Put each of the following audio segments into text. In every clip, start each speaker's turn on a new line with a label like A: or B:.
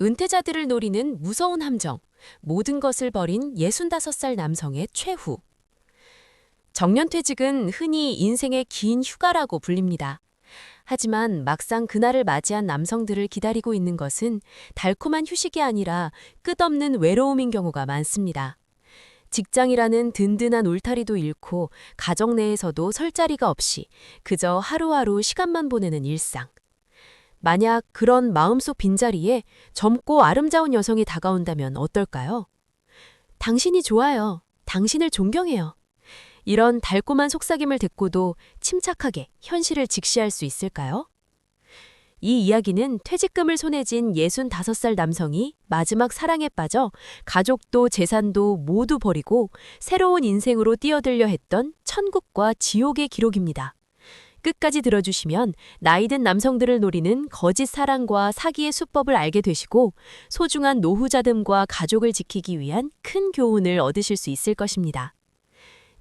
A: 은퇴자들을 노리는 무서운 함정, 모든 것을 버린 65살 남성의 최후. 정년퇴직은 흔히 인생의 긴 휴가라고 불립니다. 하지만 막상 그날을 맞이한 남성들을 기다리고 있는 것은 달콤한 휴식이 아니라 끝없는 외로움인 경우가 많습니다. 직장이라는 든든한 울타리도 잃고 가정 내에서도 설 자리가 없이 그저 하루하루 시간만 보내는 일상. 만약 그런 마음속 빈자리에 젊고 아름다운 여성이 다가온다면 어떨까요? 당신이 좋아요. 당신을 존경해요. 이런 달콤한 속삭임을 듣고도 침착하게 현실을 직시할 수 있을까요? 이 이야기는 퇴직금을 손에 쥔 65살 남성이 마지막 사랑에 빠져 가족도 재산도 모두 버리고 새로운 인생으로 뛰어들려 했던 천국과 지옥의 기록입니다. 끝까지 들어주시면 나이든 남성들을 노리는 거짓 사랑과 사기의 수법을 알게 되시고 소중한 노후자금과 가족을 지키기 위한 큰 교훈을 얻으실 수 있을 것입니다.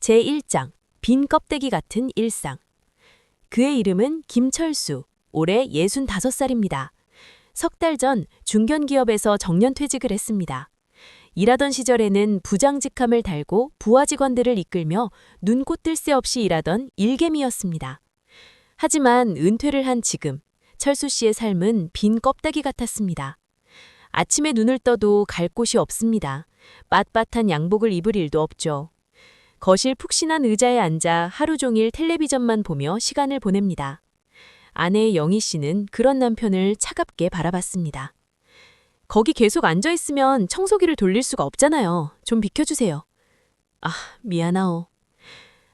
A: 제1장, 빈 껍데기 같은 일상. 그의 이름은 김철수, 올해 65살입니다. 석 달 전 중견기업에서 정년퇴직을 했습니다. 일하던 시절에는 부장직함을 달고 부하 직원들을 이끌며 눈코 뜰 새 없이 일하던 일개미였습니다. 하지만 은퇴를 한 지금, 철수 씨의 삶은 빈 껍데기 같았습니다. 아침에 눈을 떠도 갈 곳이 없습니다. 빳빳한 양복을 입을 일도 없죠. 거실 푹신한 의자에 앉아 하루 종일 텔레비전만 보며 시간을 보냅니다. 아내 영희 씨는 그런 남편을 차갑게 바라봤습니다. 거기 계속 앉아있으면 청소기를 돌릴 수가 없잖아요. 좀 비켜주세요. 아, 미안하오.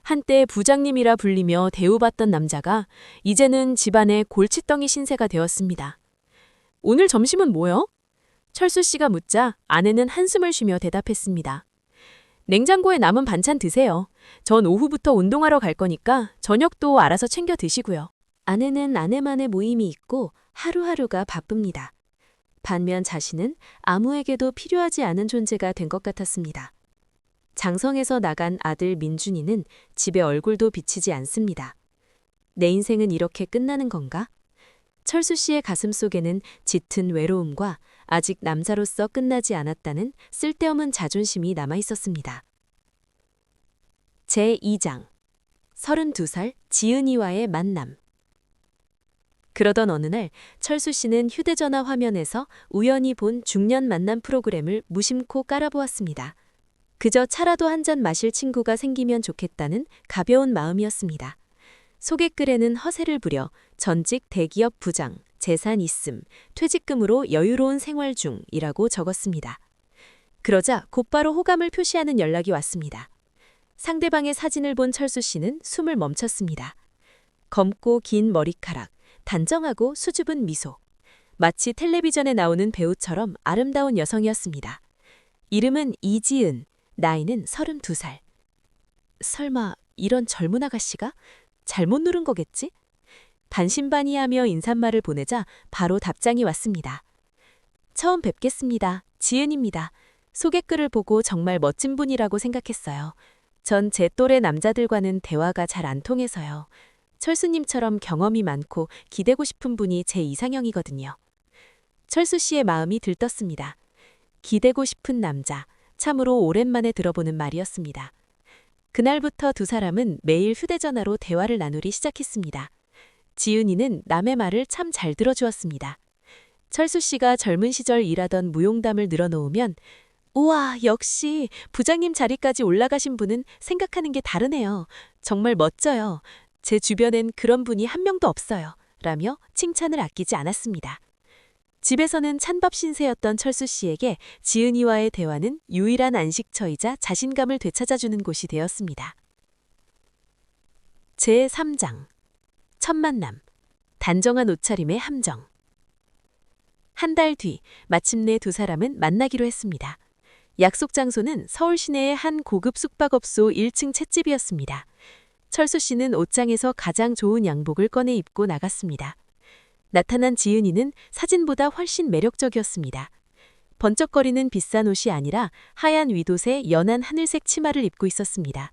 A: 한때 부장님이라 불리며 대우받던 남자가 이제는 집안의 골칫덩이 신세가 되었습니다. 오늘 점심은 뭐요? 철수 씨가 묻자 아내는 한숨을 쉬며 대답했습니다. 냉장고에 남은 반찬 드세요. 전 오후부터 운동하러 갈 거니까 저녁도 알아서 챙겨 드시고요. 아내는 아내만의 모임이 있고 하루하루가 바쁩니다. 반면 자신은 아무에게도 필요하지 않은 존재가 된 것 같았습니다. 장성에서 나간 아들 민준이는 집에 얼굴도 비치지 않습니다. 내 인생은 이렇게 끝나는 건가? 철수 씨의 가슴 속에는 짙은 외로움과 아직 남자로서 끝나지 않았다는 쓸데없는 자존심이 남아 있었습니다. 제2장 32살 지은이와의 만남. 그러던 어느 날 철수 씨는 휴대전화 화면에서 우연히 본 중년 만남 프로그램을 무심코 깔아보았습니다. 그저 차라도 한 잔 마실 친구가 생기면 좋겠다는 가벼운 마음이었습니다. 소개글에는 허세를 부려 전직 대기업 부장, 재산 있음, 퇴직금으로 여유로운 생활 중이라고 적었습니다. 그러자 곧바로 호감을 표시하는 연락이 왔습니다. 상대방의 사진을 본 철수 씨는 숨을 멈췄습니다. 검고 긴 머리카락, 단정하고 수줍은 미소. 마치 텔레비전에 나오는 배우처럼 아름다운 여성이었습니다. 이름은 이지은, 나이는 32살. 설마 이런 젊은 아가씨가? 잘못 누른 거겠지? 반신반의하며 인사말을 보내자 바로 답장이 왔습니다. 처음 뵙겠습니다. 지은입니다. 소개글을 보고 정말 멋진 분이라고 생각했어요. 전 제 또래 남자들과는 대화가 잘 안 통해서요. 철수님처럼 경험이 많고 기대고 싶은 분이 제 이상형이거든요. 철수 씨의 마음이 들떴습니다. 기대고 싶은 남자, 참으로 오랜만에 들어보는 말이었습니다. 그날부터 두 사람은 매일 휴대전화로 대화를 나누기 시작했습니다. 지은이는 남의 말을 참 잘 들어주었습니다. 철수 씨가 젊은 시절 일하던 무용담을 늘어놓으면 우와, 역시 부장님 자리까지 올라가신 분은 생각하는 게 다르네요. 정말 멋져요. 제 주변엔 그런 분이 한 명도 없어요. 라며 칭찬을 아끼지 않았습니다. 집에서는 찬밥 신세였던 철수 씨에게 지은이와의 대화는 유일한 안식처이자 자신감을 되찾아주는 곳이 되었습니다. 제3장 첫 만남, 단정한 옷차림의 함정. 한 달 뒤 마침내 두 사람은 만나기로 했습니다. 약속 장소는 서울 시내의 한 고급 숙박업소 1층 찻집이었습니다. 철수 씨는 옷장에서 가장 좋은 양복을 꺼내 입고 나갔습니다. 나타난 지은이는 사진보다 훨씬 매력적이었습니다. 번쩍거리는 비싼 옷이 아니라 하얀 윗옷에 연한 하늘색 치마를 입고 있었습니다.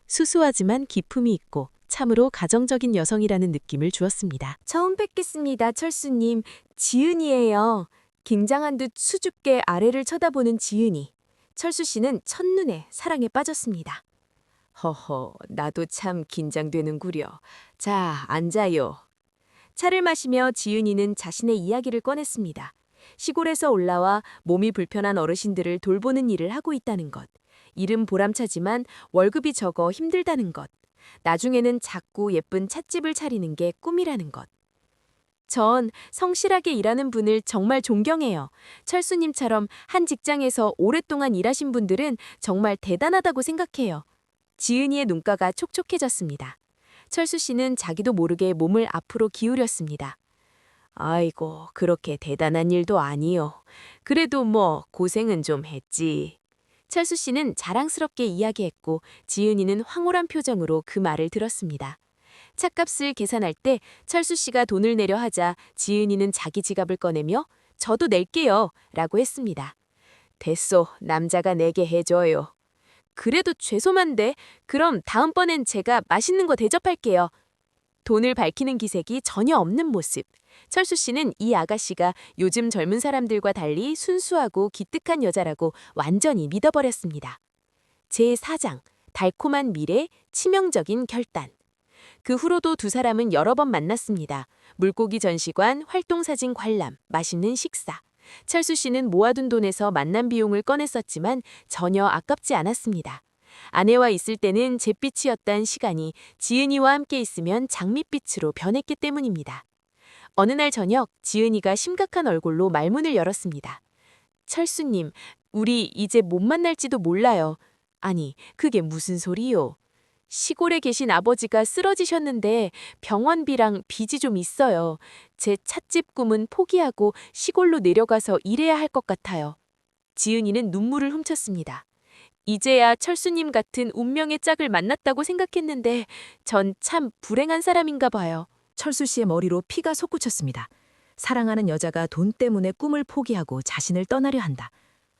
A: 수수하지만 기품이 있고 참으로 가정적인 여성이라는 느낌을 주었습니다.
B: 처음 뵙겠습니다, 철수님. 지은이에요.
A: 긴장한 듯 수줍게 아래를 쳐다보는 지은이. 철수 씨는 첫눈에 사랑에 빠졌습니다. 허허, 나도 참 긴장되는구려. 자, 앉아요. 차를 마시며 지은이는 자신의 이야기를 꺼냈습니다. 시골에서 올라와 몸이 불편한 어르신들을 돌보는 일을 하고 있다는 것. 일은 보람차지만 월급이 적어 힘들다는 것. 나중에는 작고 예쁜 찻집을 차리는 게 꿈이라는 것. 전 성실하게 일하는 분을 정말 존경해요. 철수님처럼 한 직장에서 오랫동안 일하신 분들은 정말 대단하다고 생각해요. 지은이의 눈가가 촉촉해졌습니다. 철수 씨는 자기도 모르게 몸을 앞으로 기울였습니다. 아이고, 그렇게 대단한 일도 아니요. 그래도 뭐 고생은 좀 했지. 철수 씨는 자랑스럽게 이야기했고 지은이는 황홀한 표정으로 그 말을 들었습니다. 차값을 계산할 때 철수 씨가 돈을 내려 하자 지은이는 자기 지갑을 꺼내며 저도 낼게요 라고 했습니다. 됐소, 남자가 내게 해줘요. 그래도 죄송한데 그럼 다음번엔 제가 맛있는 거 대접할게요. 돈을 밝히는 기색이 전혀 없는 모습. 철수 씨는 이 아가씨가 요즘 젊은 사람들과 달리 순수하고 기특한 여자라고 완전히 믿어버렸습니다. 제4장, 달콤한 미래, 치명적인 결단. 그 후로도 두 사람은 여러 번 만났습니다. 물고기 전시관, 활동사진 관람, 맛있는 식사. 철수 씨는 모아둔 돈에서 만남 비용을 꺼냈었지만 전혀 아깝지 않았습니다. 아내와 있을 때는 잿빛이었던 시간이 지은이와 함께 있으면 장밋빛으로 변했기 때문입니다. 어느 날 저녁 지은이가 심각한 얼굴로 말문을 열었습니다. 철수님, 우리 이제 못 만날지도 몰라요. 아니, 그게 무슨 소리요? 시골에 계신 아버지가 쓰러지셨는데 병원비랑 빚이 좀 있어요. 제 찻집 꿈은 포기하고 시골로 내려가서 일해야 할 것 같아요. 지은이는 눈물을 훔쳤습니다. 이제야 철수님 같은 운명의 짝을 만났다고 생각했는데 전 참 불행한 사람인가 봐요.
B: 철수 씨의 머리로 피가 솟구쳤습니다. 사랑하는 여자가 돈 때문에 꿈을 포기하고 자신을 떠나려 한다.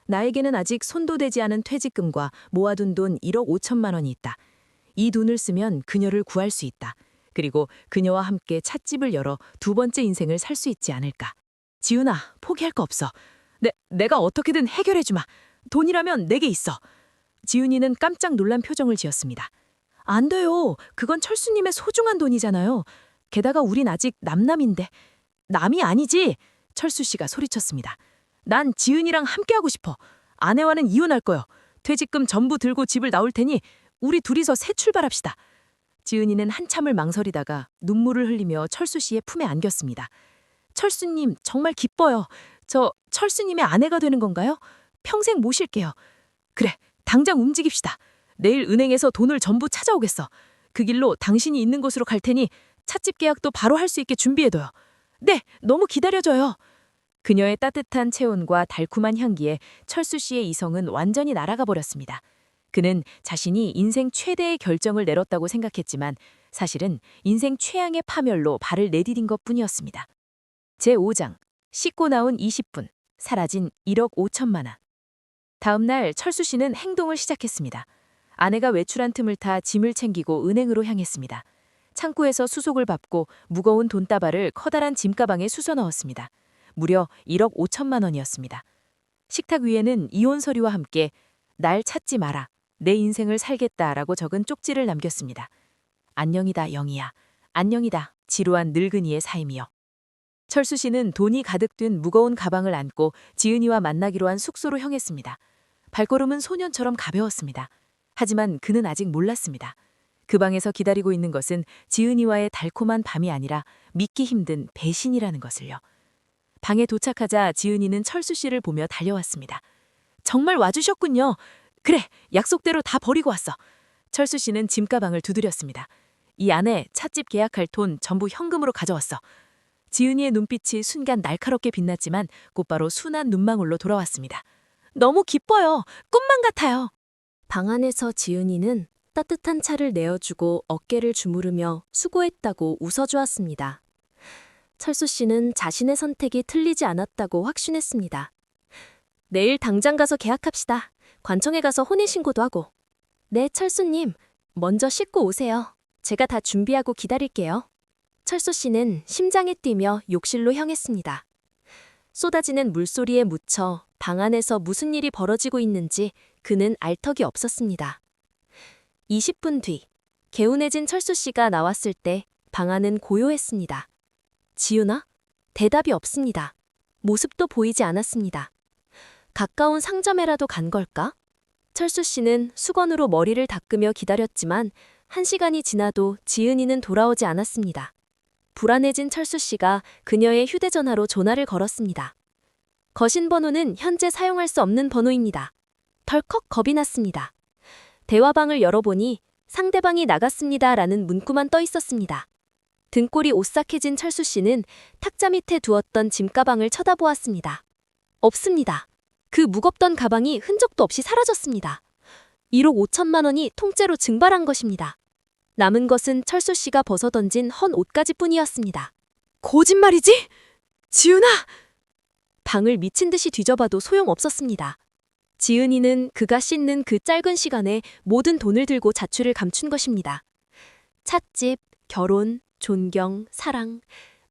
B: 나에게는 아직 손도 대지 않은 퇴직금과 모아둔 돈 1억 5천만 원이 있다. 이 돈을 쓰면 그녀를 구할 수 있다. 그리고 그녀와 함께 찻집을 열어 두 번째 인생을 살 수 있지 않을까. 지은아, 포기할 거 없어. 내가 어떻게든 해결해주마. 돈이라면 내게 있어. 지은이는 깜짝 놀란 표정을 지었습니다. 안 돼요. 그건 철수님의 소중한 돈이잖아요. 게다가 우린 아직 남남인데. 남이 아니지. 철수 씨가 소리쳤습니다. 난 지은이랑 함께하고 싶어. 아내와는 이혼할 거요. 퇴직금 전부 들고 집을 나올 테니 우리 둘이서 새 출발합시다. 지은이는 한참을 망설이다가 눈물을 흘리며 철수 씨의 품에 안겼습니다. 철수님, 정말 기뻐요. 저 철수님의 아내가 되는 건가요? 평생 모실게요. 그래, 당장 움직입시다. 내일 은행에서 돈을 전부 찾아오겠어. 그 길로 당신이 있는 곳으로 갈 테니 찻집 계약도 바로 할 수 있게 준비해둬요. 네, 너무 기다려줘요. 그녀의 따뜻한 체온과 달콤한 향기에 철수 씨의 이성은 완전히 날아가 버렸습니다. 그는 자신이 인생 최대의 결정을 내렸다고 생각했지만 사실은 인생 최악의 파멸로 발을 내디딘 것뿐이었습니다. 제5장, 씻고 나온 20분, 사라진 1억 5천만 원. 다음 날 철수 씨는 행동을 시작했습니다. 아내가 외출한 틈을 타 짐을 챙기고 은행으로 향했습니다. 창구에서 수속을 밟고 무거운 돈다발을 커다란 짐가방에 수서 넣었습니다. 무려 1억 5천만 원이었습니다. 식탁 위에는 이혼 서류와 함께 날 찾지 마라. 내 인생을 살겠다라고 적은 쪽지를 남겼습니다. 안녕이다, 영희야. 안녕이다, 지루한 늙은이의 삶이여. 철수 씨는 돈이 가득 든 무거운 가방을 안고 지은이와 만나기로 한 숙소로 향했습니다. 발걸음은 소년처럼 가벼웠습니다. 하지만 그는 아직 몰랐습니다. 그 방에서 기다리고 있는 것은 지은이와의 달콤한 밤이 아니라 믿기 힘든 배신이라는 것을요. 방에 도착하자 지은이는 철수 씨를 보며 달려왔습니다. 정말 와주셨군요. 그래, 약속대로 다 버리고 왔어. 철수 씨는 짐가방을 두드렸습니다. 이 안에 찻집 계약할 돈 전부 현금으로 가져왔어. 지은이의 눈빛이 순간 날카롭게 빛났지만 곧바로 순한 눈망울로 돌아왔습니다. 너무 기뻐요. 꿈만 같아요.
A: 방 안에서 지은이는 따뜻한 차를 내어주고 어깨를 주무르며 수고했다고 웃어주었습니다. 철수 씨는 자신의 선택이 틀리지 않았다고 확신했습니다. 내일 당장 가서 계약합시다. 관청에 가서 혼인신고도 하고. 네, 철수님. 먼저 씻고 오세요. 제가 다 준비하고 기다릴게요. 철수 씨는 심장이 뛰며 욕실로 향했습니다.
C: 쏟아지는 물소리에 묻혀 방 안에서 무슨 일이 벌어지고 있는지 그는 알 턱이 없었습니다. 20분 뒤, 개운해진 철수 씨가 나왔을 때 방 안은 고요했습니다. 지윤아? 대답이 없습니다. 모습도 보이지 않았습니다. 가까운 상점에라도 간 걸까? 철수 씨는 수건으로 머리를 닦으며 기다렸지만 1시간이 지나도 지은이는 돌아오지 않았습니다. 불안해진 철수 씨가 그녀의 휴대전화로 전화를 걸었습니다. 거신 번호는 현재 사용할 수 없는 번호입니다. 덜컥 겁이 났습니다. 대화방을 열어보니 상대방이 나갔습니다라는 문구만 떠 있었습니다. 등골이 오싹해진 철수 씨는 탁자 밑에 두었던 짐가방을 쳐다보았습니다. 없습니다. 그 무겁던 가방이 흔적도 없이 사라졌습니다. 1억 5천만 원이 통째로 증발한 것입니다. 남은 것은 철수 씨가 벗어던진 헌 옷가지뿐이었습니다. 거짓말이지? 지은아! 방을 미친 듯이 뒤져봐도 소용없었습니다. 지은이는 그가 씻는 그 짧은 시간에 모든 돈을 들고 자취를 감춘 것입니다. 찻집, 결혼, 존경, 사랑,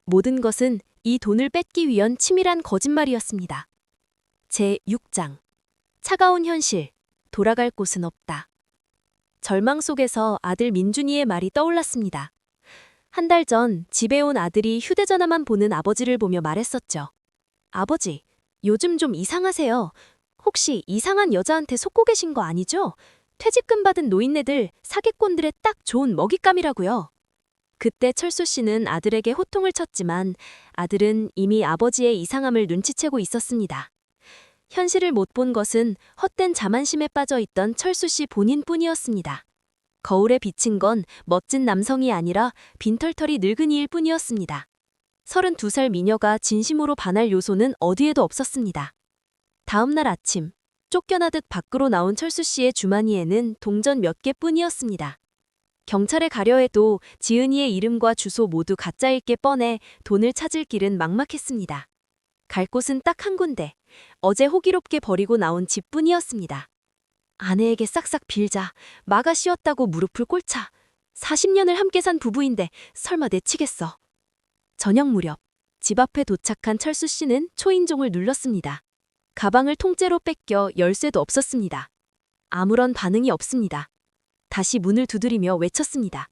C: 모든 것은 이 돈을 뺏기 위한 치밀한 거짓말이었습니다. 제6장. 차가운 현실, 돌아갈 곳은 없다. 절망 속에서 아들 민준이의 말이 떠올랐습니다. 한 달 전 집에 온 아들이 휴대전화만 보는 아버지를 보며 말했었죠. 아버지, 요즘 좀 이상하세요. 혹시 이상한 여자한테 속고 계신 거 아니죠? 퇴직금 받은 노인네들, 사기꾼들의 딱 좋은 먹잇감이라고요. 그때 철수 씨는 아들에게 호통을 쳤지만 아들은 이미 아버지의 이상함을 눈치채고 있었습니다. 현실을 못 본 것은 헛된 자만심에 빠져 있던 철수 씨 본인뿐이었습니다. 거울에 비친 건 멋진 남성이 아니라 빈털터리 늙은이일 뿐이었습니다. 32살 미녀가 진심으로 반할 요소는 어디에도 없었습니다. 다음 날 아침, 쫓겨나듯 밖으로 나온 철수 씨의 주머니에는 동전 몇 개뿐이었습니다. 경찰에 가려 해도 지은이의 이름과 주소 모두 가짜일 게 뻔해 돈을 찾을 길은 막막했습니다. 갈 곳은 딱 한 군데, 어제 호기롭게 버리고 나온 집뿐이었습니다. 아내에게 싹싹 빌자, 마가 씌었다고 무릎을 꿇자. 40년을 함께 산 부부인데 설마 내치겠어. 저녁 무렵, 집 앞에 도착한 철수 씨는 초인종을 눌렀습니다. 가방을 통째로 뺏겨 열쇠도 없었습니다. 아무런 반응이 없습니다. 다시 문을 두드리며 외쳤습니다.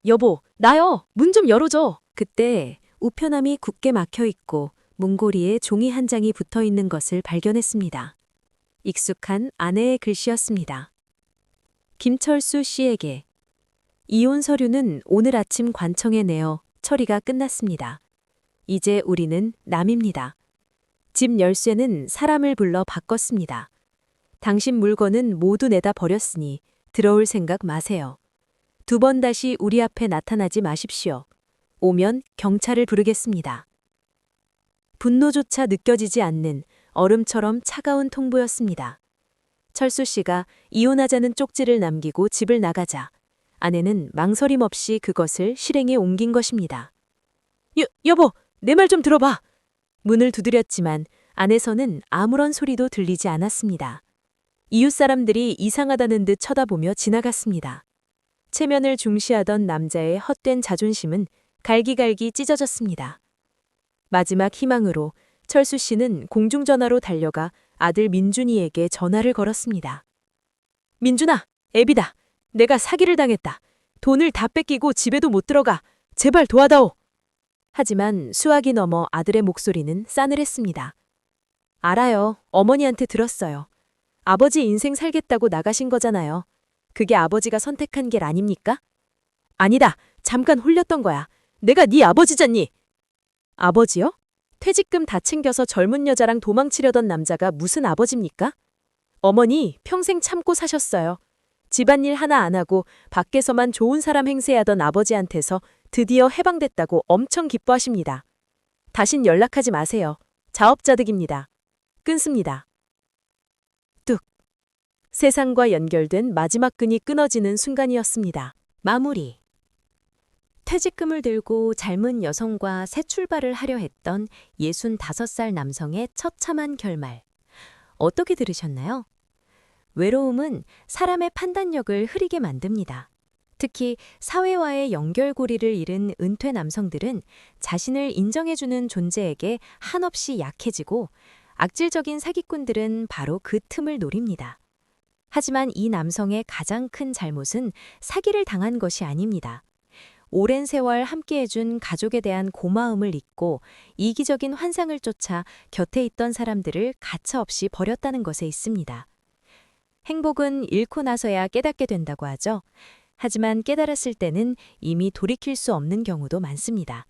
C: 여보, 나요. 문 좀 열어줘. 그때 우편함이 굳게 막혀있고 문고리에 종이 한 장이 붙어있는 것을 발견했습니다. 익숙한 아내의 글씨였습니다. 김철수 씨에게 이혼 서류는 오늘 아침 관청에 내어 처리가 끝났습니다. 이제 우리는 남입니다. 집 열쇠는 사람을 불러 바꿨습니다. 당신 물건은 모두 내다 버렸으니 들어올 생각 마세요. 2번 다시 우리 앞에 나타나지 마십시오. 오면 경찰을 부르겠습니다. 분노조차 느껴지지 않는 얼음처럼 차가운 통보였습니다. 철수 씨가 이혼하자는 쪽지를 남기고 집을 나가자 아내는 망설임 없이 그것을 실행에 옮긴 것입니다. 여보, 내 말 좀 들어봐. 문을 두드렸지만 안에서는 아무런 소리도 들리지 않았습니다. 이웃 사람들이 이상하다는 듯 쳐다보며 지나갔습니다. 체면을 중시하던 남자의 헛된 자존심은 갈기갈기 찢어졌습니다. 마지막 희망으로 철수 씨는 공중전화로 달려가 아들 민준이에게 전화를 걸었습니다. 민준아, 애비다. 내가 사기를 당했다. 돈을 다 뺏기고 집에도 못 들어가. 제발 도와다오. 하지만 수화기 넘어 아들의 목소리는 싸늘했습니다. 알아요. 어머니한테 들었어요. 아버지 인생 살겠다고 나가신 거잖아요. 그게 아버지가 선택한 길 아닙니까? 아니다. 잠깐 홀렸던 거야. 내가 네 아버지잖니. 아버지요? 퇴직금 다 챙겨서 젊은 여자랑 도망치려던 남자가 무슨 아버지입니까? 어머니 평생 참고 사셨어요. 집안일 하나 안 하고 밖에서만 좋은 사람 행세하던 아버지한테서 드디어 해방됐다고 엄청 기뻐하십니다. 다신 연락하지 마세요. 자업자득입니다. 끊습니다. 뚝. 세상과 연결된 마지막 끈이 끊어지는 순간이었습니다. 마무리. 퇴직금을 들고 젊은 여성과 새 출발을 하려 했던 65살 남성의 처참한 결말. 어떻게 들으셨나요? 외로움은 사람의 판단력을 흐리게 만듭니다.
A: 특히 사회와의 연결고리를 잃은 은퇴 남성들은 자신을 인정해주는 존재에게 한없이 약해지고 악질적인 사기꾼들은 바로 그 틈을 노립니다. 하지만 이 남성의 가장 큰 잘못은 사기를 당한 것이 아닙니다. 오랜 세월 함께해준 가족에 대한 고마움을 잊고 이기적인 환상을 쫓아 곁에 있던 사람들을 가차없이 버렸다는 것에 있습니다. 행복은 잃고 나서야 깨닫게 된다고 하죠. 하지만 깨달았을 때는 이미 돌이킬 수 없는 경우도 많습니다.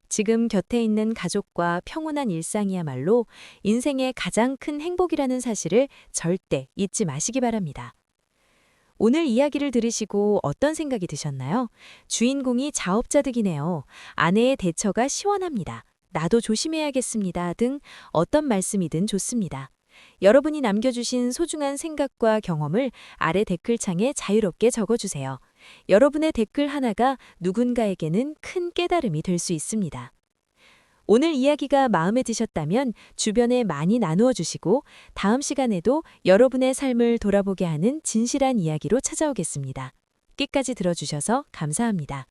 A: 지금 곁에 있는 가족과 평온한 일상이야말로 인생의 가장 큰 행복이라는 사실을 절대 잊지 마시기 바랍니다. 오늘 이야기를 들으시고 어떤 생각이 드셨나요? 주인공이 자업자득이네요. 아내의 대처가 시원합니다. 나도 조심해야겠습니다. 등 어떤 말씀이든 좋습니다. 여러분이 남겨주신 소중한 생각과 경험을 아래 댓글창에 자유롭게 적어주세요. 여러분의 댓글 하나가 누군가에게는 큰 깨달음이 될 수 있습니다. 오늘 이야기가 마음에 드셨다면 주변에 많이 나누어 주시고 다음 시간에도 여러분의 삶을 돌아보게 하는 진실한 이야기로 찾아오겠습니다. 끝까지 들어주셔서 감사합니다.